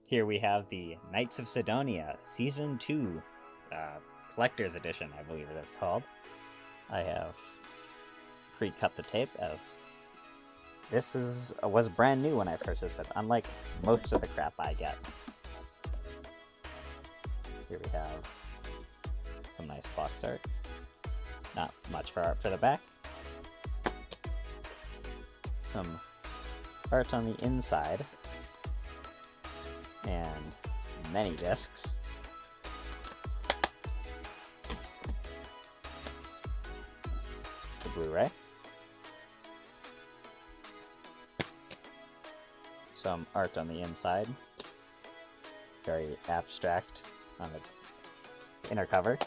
Here we have the Knights of Sidonia Season 2 Collector's Edition, I believe it is called. I have pre-cut the tape as this was brand new when I purchased it, unlike most of the crap I get. Here we have some nice box art. Not much for art for the back. Some art on the inside. And many discs. The Blu-ray. Some art on the inside. Very abstract on the inner cover.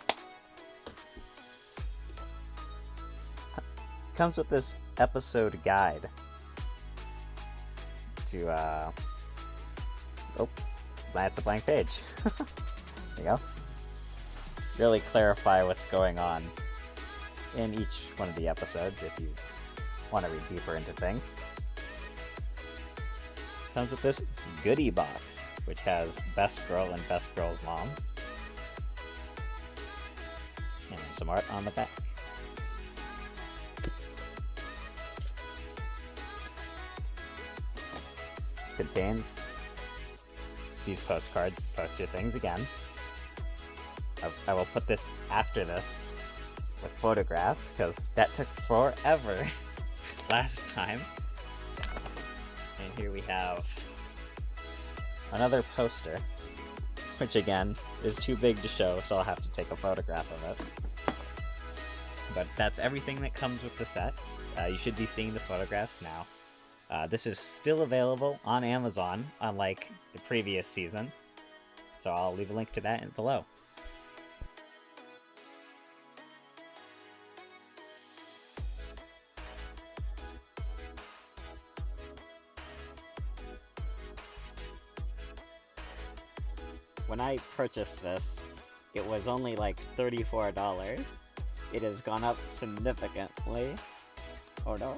Comes with this episode guide to that's a blank page. There you go. Really clarify what's going on in each one of the episodes if you want to read deeper into things. Comes with this Goodie Box, which has Best Girl and Best Girl's mom. And some art on the back. Contains these poster things again. I will put this after this with photographs because that took forever last time. And here we have another poster, which again is too big to show, so I'll have to take a photograph of it. But that's everything that comes with the set. You should be seeing the photographs now. This is still available on Amazon, unlike the previous season, so I'll leave a link to that below. When I purchased this, it was only like $34. It has gone up significantly. Oh no.